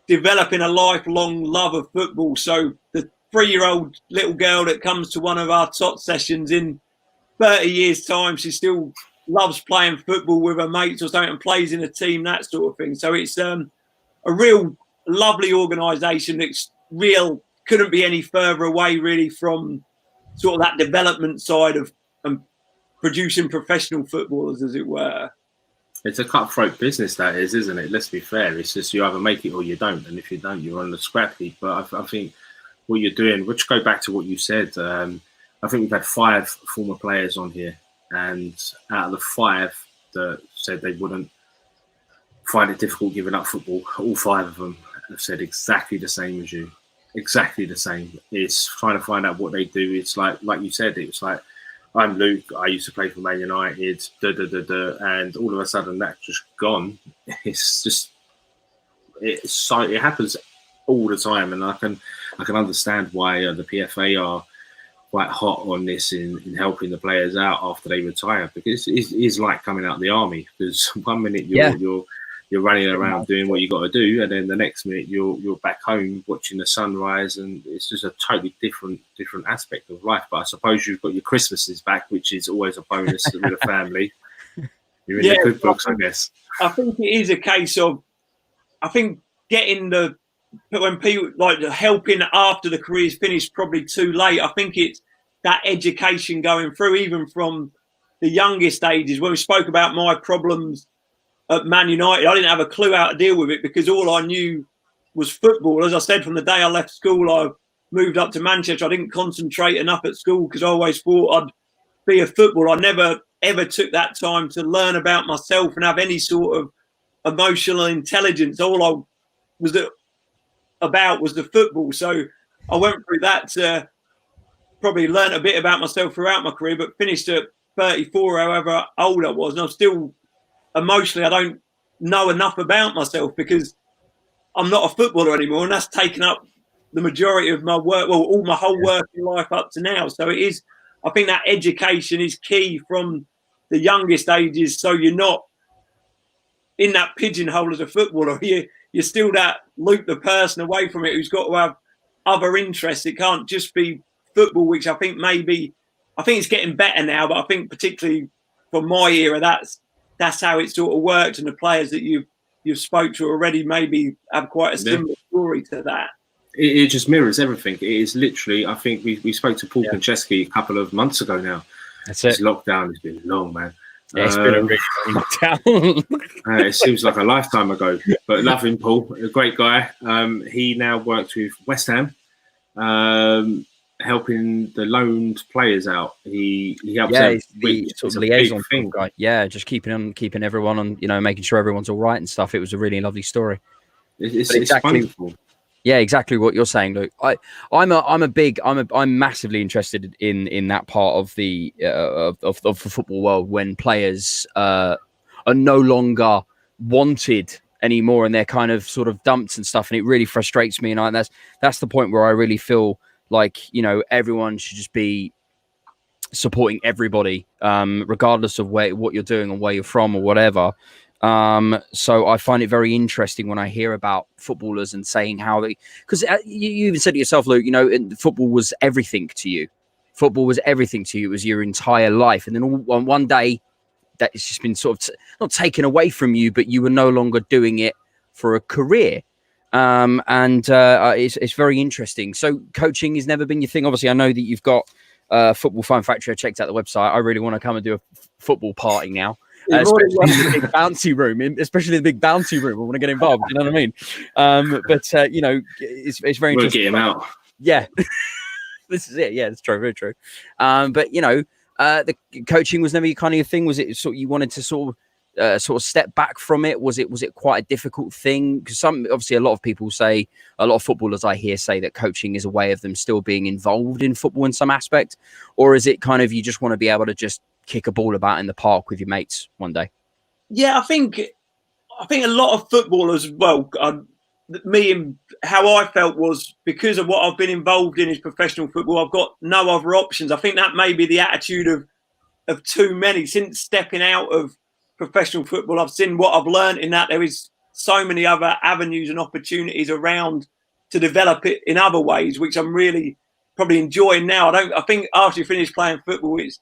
S3: developing a lifelong love of football. So the 3-year-old little girl that comes to one of our tot sessions, in 30 years' time, she still loves playing football with her mates or something and plays in a team, that sort of thing. So it's a real lovely organisation that's couldn't be any further away really from sort of that development side of producing professional footballers, as it were.
S1: It's a cutthroat business, that is, isn't it? Let's be fair. It's just you either make it or you don't. And if you don't, you're on the scrap heap. But I think what you're doing, which go back to what you said, I think we've had 5 former players on here. And out of the 5 that said they wouldn't find it difficult giving up football, all 5 of them have said exactly the same as you. Exactly the same. It's trying to find out what they do. It's like you said, it's like, I'm Luke, I used to play for Man United, and all of a sudden that's just gone. It happens all the time, and I can understand why the PFA are quite hot on this in helping the players out after they retire, because it is like coming out of the army. Because one minute you're running around doing what you got to do, and then the next minute you're back home watching the sunrise, and it's just a totally different aspect of life. But I suppose you've got your Christmases back, which is always a bonus with the family. You're in the good books, I guess.
S3: I think it is a case of, I think when people like helping after the career's finished probably too late. I think it's that education going through, even from the youngest ages. When we spoke about my problems at Man United, I didn't have a clue how to deal with it, because all I knew was football. As I said, from the day I left school, I moved up to Manchester. I didn't concentrate enough at school because I always thought I'd be a footballer. I never, ever took that time to learn about myself and have any sort of emotional intelligence. All I was about was the football. So I went through that to probably learn a bit about myself throughout my career, but finished at 34, however old I was. And I'm still, emotionally, I don't know enough about myself because I'm not a footballer anymore, and that's taken up the majority of my work, well, all my whole working life up to now. So it is, I think that education is key from the youngest ages, so you're not in that pigeonhole as a footballer. You're still that Luke the person away from it who's got to have other interests. It can't just be football, which I think it's getting better now, but I think particularly from my era, that's how it sort of worked, and the players that you've spoke to already maybe have quite a similar story to that.
S1: It just mirrors everything. It is literally, I think we spoke to Paul Konchesky a couple of months ago now.
S2: That's it.
S1: This lockdown has been long, man.
S2: Yeah, it's been a really long lockdown.
S1: It seems like a lifetime ago, but love him, Paul, a great guy. He now works with West Ham, helping the loaned players out. He helps out.
S2: He's the sort of liaison thing guy. Yeah, just keeping everyone on, making sure everyone's all right and stuff. It was a really lovely story.
S1: It's wonderful.
S2: Yeah, exactly what you're saying, Luke. I'm massively interested in that part of the football world when players are no longer wanted anymore, and they're kind of sort of dumped and stuff, and it really frustrates me. And that's the point where I really feel like, everyone should just be supporting everybody, regardless of what you're doing and where you're from or whatever. So I find it very interesting when I hear about footballers and saying how because you even said it yourself, Luke, football was everything to you. Football was everything to you. It was your entire life. And then one day that it's just been sort of not taken away from you, but you were no longer doing it for a career. It's very interesting. So coaching has never been your thing. Obviously, I know that you've got Football Fun Factory. I checked out the website. I really want to come and do a football party now. Especially in the big bouncy room. I want to get involved. You know what I mean? It's very interesting.
S1: We'll get him out.
S2: Yeah, this is it. Yeah, it's true, very true. The coaching was never kind of your thing. Was it sort of, you wanted to sort of step back from it? Was it quite a difficult thing? Because obviously a lot of people say, a lot of footballers I hear say that coaching is a way of them still being involved in football in some aspect, or is it kind of you just want to be able to just kick a ball about in the park with your mates one day?
S3: Yeah, I think a lot of footballers, me and how I felt was because of what I've been involved in is professional football. I've got no other options. I think that may be the attitude of too many. Since stepping out of professional football, I've seen what I've learned in that there is so many other avenues and opportunities around to develop it in other ways, which I'm really probably enjoying now. I think after you finish playing football, it's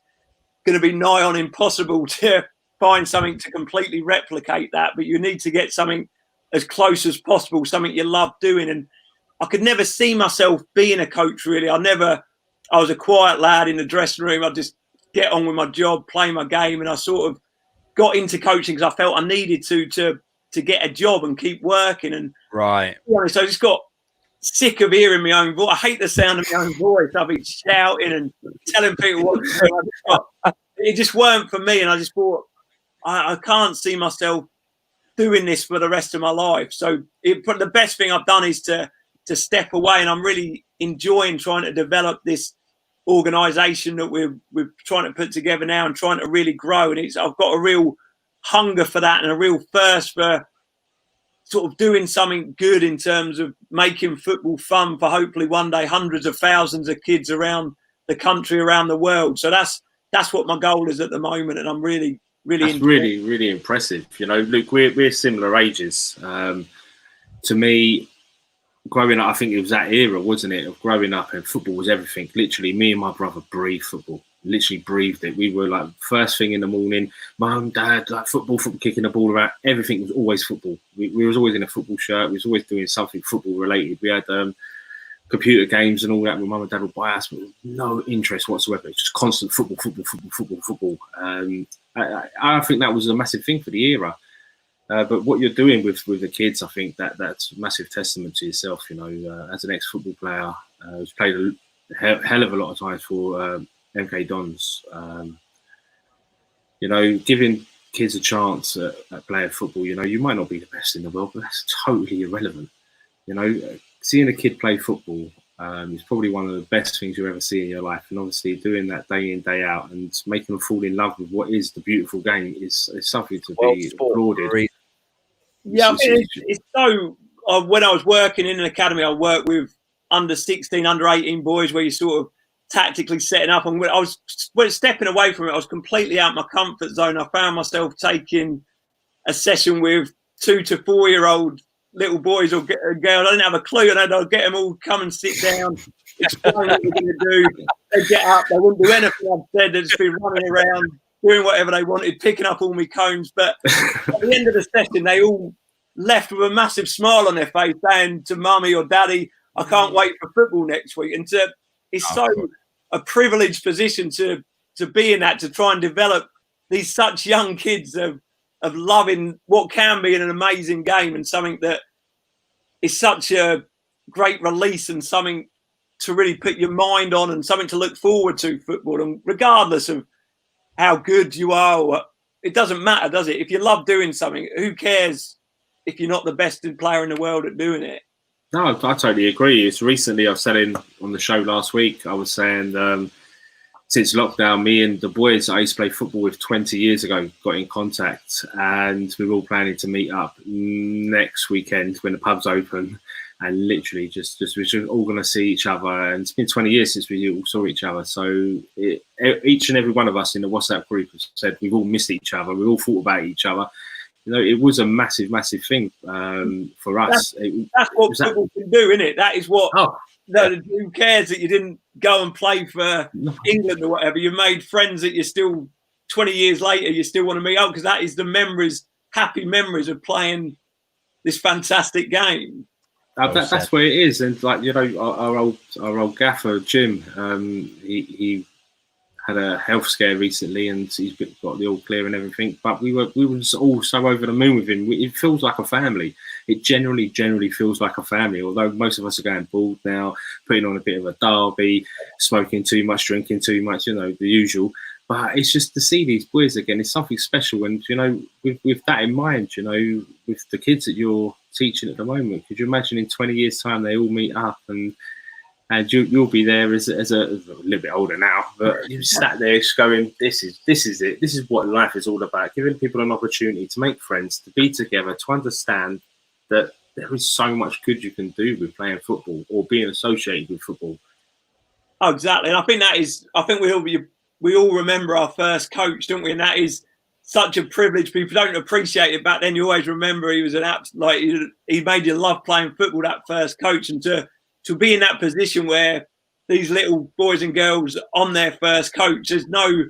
S3: going to be nigh on impossible to find something to completely replicate that, but you need to get something as close as possible, something you love doing. And I could never see myself being a coach, really. I was a quiet lad in the dressing room. I'd just get on with my job, play my game, and I sort of got into coaching because I felt I needed to get a job and keep working. And
S2: right,
S3: so I just got sick of hearing my own voice. I hate the sound of my own voice. I've been shouting and telling people what to do. It just weren't for me, and I just thought I can't see myself doing this for the rest of my life. So the best thing I've done is to step away, and I'm really enjoying trying to develop this organisation that we're trying to put together now and trying to really grow. And I've got a real hunger for that and a real thirst for sort of doing something good in terms of making football fun for hopefully one day hundreds of thousands of kids around the country, around the world. So that's what my goal is at the moment, and I'm really really
S1: impressive. Luke, we're similar ages. To me, growing up, I think it was that era, wasn't it, of growing up and football was everything. Literally, me and my brother breathed football. Literally breathed it. We were like first thing in the morning, mum, dad, like football, kicking the ball around. Everything was always football. We was always in a football shirt. We was always doing something football related. We had computer games and all that. My mum and dad would buy us, but no interest whatsoever. It's just constant football. I think that was a massive thing for the era. But what you're doing with the kids, I think that's a massive testament to yourself. As an ex-football player, who's played a hell of a lot of times for MK Dons. Giving kids a chance at playing football. You might not be the best in the world, but that's totally irrelevant. Seeing a kid play football is probably one of the best things you'll ever see in your life. And obviously doing that day in, day out and making them fall in love with what is the beautiful game is something to be applauded.
S3: Yeah, it's so... when I was working in an academy, I worked with under 16, under 18 boys where you sort of tactically setting up. And when I was stepping away from it, I was completely out of my comfort zone. I found myself taking a session with 2 to 4 year old little boys or girls. I didn't have a clue, and I'd get them all come and sit down, explain what we're going to do. They'd get up, they wouldn't do anything I'd said. They'd just be running around, doing whatever they wanted, picking up all my cones. But at the end of the session, they all left with a massive smile on their face, saying to mummy or daddy, I can't wait for football next week. And it's so a privileged position to be in that, to try and develop these such young kids of loving what can be an amazing game and something that is such a great release and something to really put your mind on and something to look forward to, football. And regardless of how good you are, it doesn't matter, does it? If you love doing something, who cares if you're not the best player in the world at doing it?
S1: No, I totally agree. It's recently, I was saying on the show last week, I was saying since lockdown, me and the boys I used to play football with 20 years ago got in contact, and we're all planning to meet up next weekend when the pub's open, and literally just we're just all going to see each other. And it's been 20 years since we all saw each other, so each and every one of us in the WhatsApp group has said we've all missed each other, we all thought about each other. You know, it was a massive thing for us.
S3: That's what football can do, isn't it? That is what. Oh. No, who cares that you didn't go and play for England or whatever? You made friends that you still, 20 years later, you still want to meet up, because that is the memories, happy memories of playing this fantastic game.
S1: That's where it is. And like, you know, our old gaffer Jim, he had a health scare recently, and he's got the all clear and everything. But we were all so over the moon with him. It feels like a family. It generally feels like a family. Although most of us are going bald now, putting on a bit of a derby, smoking too much, drinking too much, you know, the usual. But it's just to see these boys again. It's something special. And you know, with that in mind, you know, with the kids that you're teaching at the moment, could you imagine in 20 years' time they all meet up and you'll be there as a little bit older now, but you sat there just going, this is it. This is what life is all about. Giving people an opportunity to make friends, to be together, to understand that there is so much good you can do with playing football or being associated with football.
S3: Oh, exactly. And I think we all remember our first coach, don't we? And that is such a privilege. People don't appreciate it back then. You always remember he was he made you love playing football, that first coach, and to be in that position where these little boys and girls on their first coach, there's no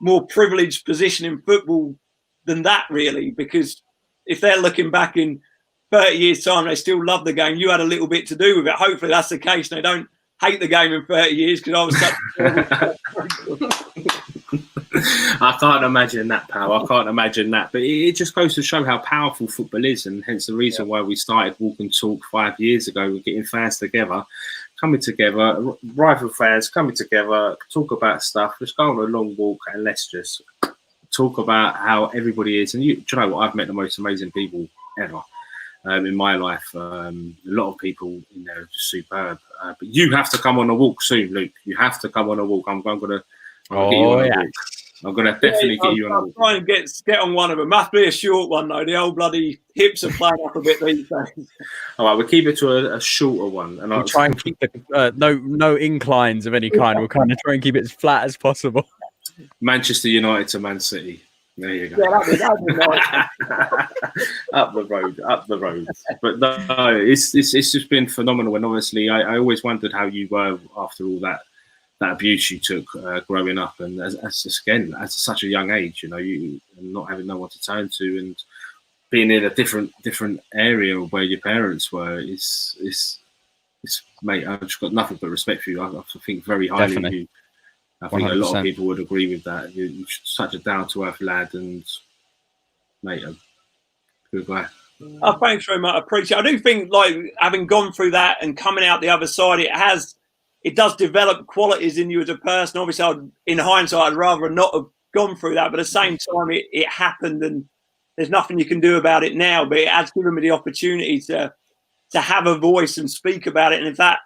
S3: more privileged position in football than that, really, because if they're looking back in 30 years' time, they still love the game. You had a little bit to do with it. Hopefully that's the case. They don't hate the game in 30 years, because I was such
S1: I can't imagine that, pal. I can't imagine that. But it just goes to show how powerful football is, and hence the reason why we started Walk and Talk 5 years ago, with getting fans together, coming together, rival fans coming together, talk about stuff. Let's go on a long walk and let's just talk about how everybody is. And do you know what? I've met the most amazing people ever in my life. A lot of people in there are just superb. But you have to come on a walk soon, Luke. You have to come on a walk. I'm going to get you on a walk. I'm going to definitely get you on a walk.
S3: I'll try and get on one of them. Must be a short one, though. The old bloody hips are playing up a bit these days.
S1: All right, we'll keep it to a shorter one. And
S2: we'll try and keep the, no inclines of any kind. We'll kind of try and keep it as flat as possible.
S1: Manchester United to Man City. There you go.
S3: Yeah, that'd be nice.
S1: Up the road. But no, it's just been phenomenal. And obviously, I always wondered how you were after all that abuse you took growing up, and as such a young age, you know, you not having no one to turn to, and being in a different area where your parents were is mate. I've just got nothing but respect for you. I think very highly of you. I think 100%. A lot of people would agree with that. You're such a down-to-earth lad, and mate, a good guy.
S3: Oh, thanks very much. I appreciate it. I do think, like, having gone through that and coming out the other side, it does develop qualities in you as a person. Obviously, in hindsight, I'd rather not have gone through that, but at the same time, it happened, and there's nothing you can do about it now. But it has given me the opportunity to have a voice and speak about it, and if that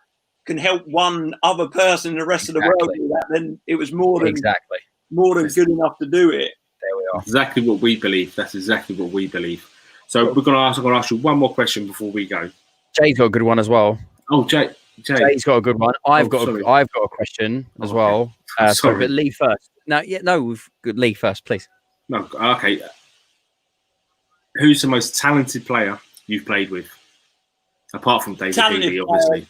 S3: can help one other person in the rest of the world do that, then it was more than good enough to do it.
S2: There we are.
S1: Exactly what we believe. That's exactly what we believe. So I'm going to ask you one more question before we go.
S2: Jay's got a good one as well.
S1: Oh, Jay's
S2: got a good one. I've got a question as well. Sorry, but Lee first. We've got Lee first, please.
S1: No, okay. Who's the most talented player you've played with, apart from David Healy, obviously?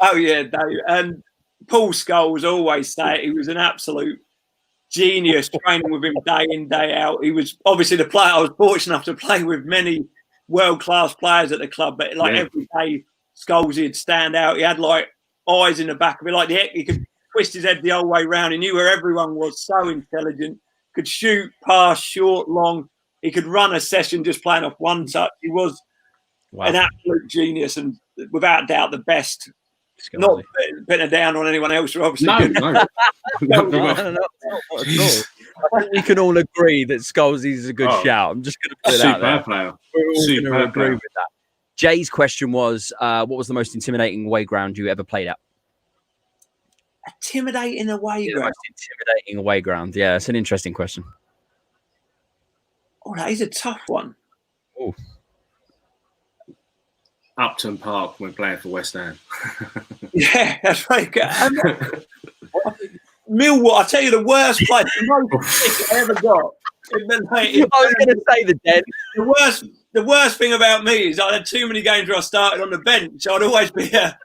S3: Oh yeah, Dave. And Paul Scholes always say it. He was an absolute genius, training with him day in, day out. He was obviously the player. I was fortunate enough to play with many world-class players at the club, but every day, Scholes, he'd stand out. He had like eyes in the back of it, he could twist his head the whole way round. He knew where everyone was. So intelligent. Could shoot, pass, short, long. He could run a session just playing off one touch. He was an absolute genius, and without doubt the best. Not putting it down on anyone else, obviously.
S2: No. I think we can all agree that Scholes is a good shout. I'm just going to put it out there.
S1: Player.
S2: We're all going to agree with that. Jay's question was, what was the most intimidating away ground you ever played at?
S3: Intimidating away
S2: The
S3: ground.
S2: most intimidating away ground. Yeah, it's an interesting question.
S3: Oh, that is a tough one.
S2: Oh,
S1: Upton Park when playing for West Ham.
S3: Yeah, that's right. Millwall, I tell you, the worst place, the most sick I ever got.
S2: I was going to say the Den.
S3: The worst thing about me is I had too many games where I started on the bench. I'd always be there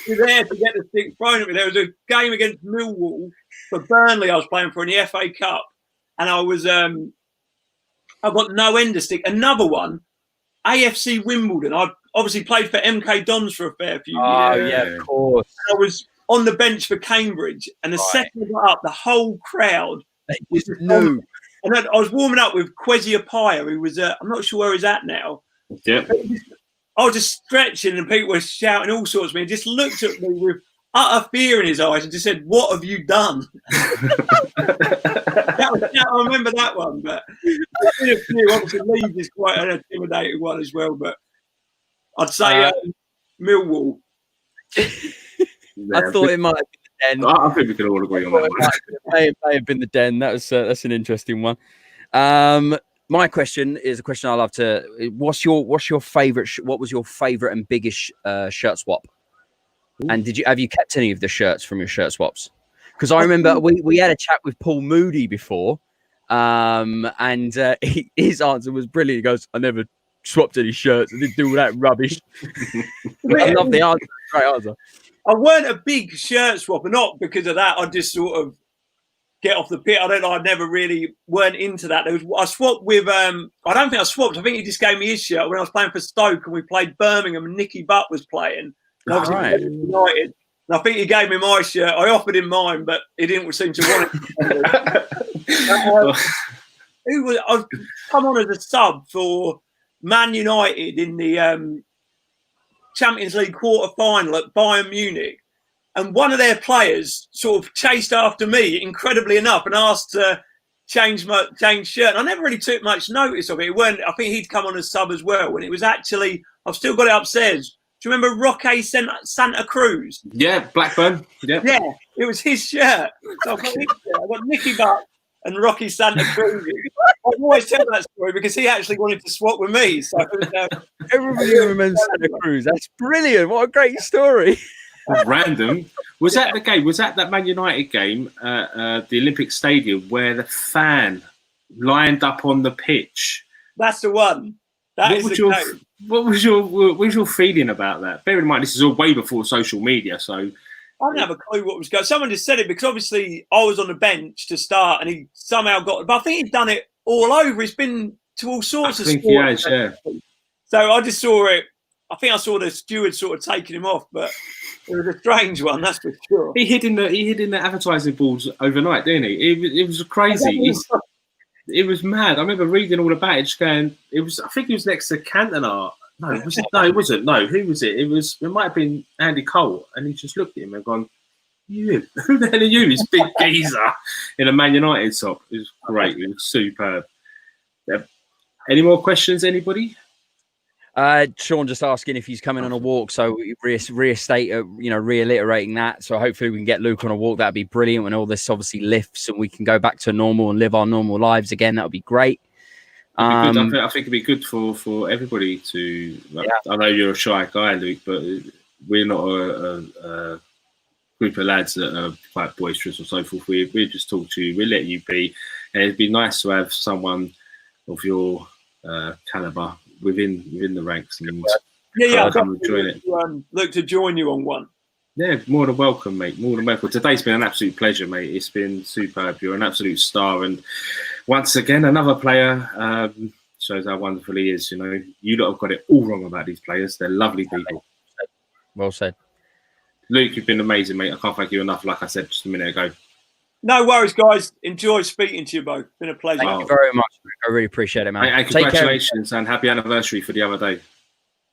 S3: to get the stick thrown at me. There was a game against Millwall for Burnley I was playing for in the FA Cup, and I got no end of stick. Another one, AFC Wimbledon. I obviously played for MK Dons for a fair few years.
S2: Oh, yeah, of course.
S3: I was on the bench for Cambridge, and the second I got up, the whole crowd was
S2: No.
S3: And then I was warming up with Kwesi Appiah, who was, I'm not sure where he's at now.
S1: Yeah.
S3: I was just stretching and people were shouting all sorts of me and just looked at me with utter fear in his eyes and just said, "What have you done?" I remember that one, but obviously Leeds is quite an intimidating one as well, but I'd say Millwall.
S2: I thought it might have been the Den.
S1: I think we can all agree on that one.
S2: May have been the Den. That's an interesting one. My question is a question I love to. What's your favorite? What was your favorite and biggest shirt swap? And have you kept any of the shirts from your shirt swaps? Because I remember we had a chat with Paul Moody before, and his answer was brilliant. He goes, "I never swapped any shirts. I didn't do all that rubbish." I love the answer. Great answer.
S3: I weren't a big shirt swapper, not because of that. I just sort of get off the pit. I don't know. I never really weren't into that. I swapped with. I don't think I swapped. I think he just gave me his shirt when I was playing for Stoke and we played Birmingham and Nicky Butt was playing. And obviously United. And I think he gave me my shirt. I offered him mine, but he didn't seem to want it. I've come on as a sub for Man United in the Champions League quarter-final at Bayern Munich. And one of their players sort of chased after me, incredibly enough, and asked to change shirt. And I never really took much notice of it. I think he'd come on as sub as well. And it was actually, I've still got it upstairs. Do you remember Roque Santa Cruz?
S1: Yeah, Blackburn. Yeah,
S3: it was his shirt. So I've got Nicky Butt and Rocky Santa Cruz. I always tell that story because he actually wanted to swap with me. So
S2: everybody remembers Santa Cruz. That's brilliant. What a great story.
S1: Random. Was that the game? Was that Man United game at the Olympic Stadium where the fan lined up on the pitch?
S3: That's the one.
S1: What was your feeling about that? Bear in mind, this is all way before social media, so
S3: I don't have a clue what was going on. Someone just said it because obviously I was on the bench to start and he somehow got. But I think he'd done it all over. He's been to all sorts of sports.
S1: He has, yeah.
S3: So I just saw it. I think I saw the steward sort of taking him off, but it was a strange one, that's for sure.
S1: He hid in the advertising boards overnight, didn't he? It was crazy. It was mad. I remember reading all about it, just going. I think it was next to Cantona. No, it wasn't. No, who was it? It might have been Andy Cole, and he just looked at him and gone, "You, who the hell are you? This big geezer in a Man United sock." It was great. It was superb. Any more questions? Anybody?
S2: Sean just asking if he's coming on a walk, so reiterating that. So hopefully we can get Luke on a walk. That'd be brilliant when all this obviously lifts and we can go back to normal and live our normal lives again. That would be great.
S1: I think it'd be good for everybody to. I know you're a shy guy, Luke, but we're not a group of lads that are quite boisterous or so forth. We just talk to you. We let you be, and it'd be nice to have someone of your caliber within the ranks and come and join it.
S3: Look to join you on one.
S1: Yeah, more than welcome, mate. More than welcome. Today's been an absolute pleasure, mate. It's been superb. You're an absolute star, and once again, another player shows how wonderful he is. You know, you lot have got it all wrong about these players. They're lovely people.
S2: Well said,
S1: Luke. You've been amazing, mate. I can't thank you enough. Like I said just a minute ago.
S3: No worries, guys. Enjoy speaking to you both. Been a pleasure.
S2: Thank you very much. I really appreciate it, man.
S1: And congratulations and happy anniversary for the other day.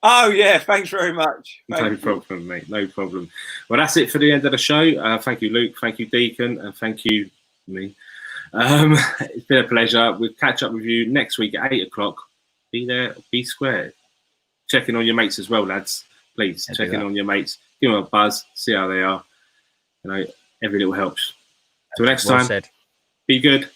S3: Oh, yeah. Thanks very much.
S1: No problem, mate. No problem. Well, that's it for the end of the show. Thank you, Luke. Thank you, Deacon. And thank you, me. It's been a pleasure. We'll catch up with you next week at 8 o'clock. Be there, be square. Check in on your mates as well, lads. Please check in on your mates. Give them a buzz. See how they are. You know, every little helps. Till next
S2: Well
S1: time,
S2: said.
S1: be good.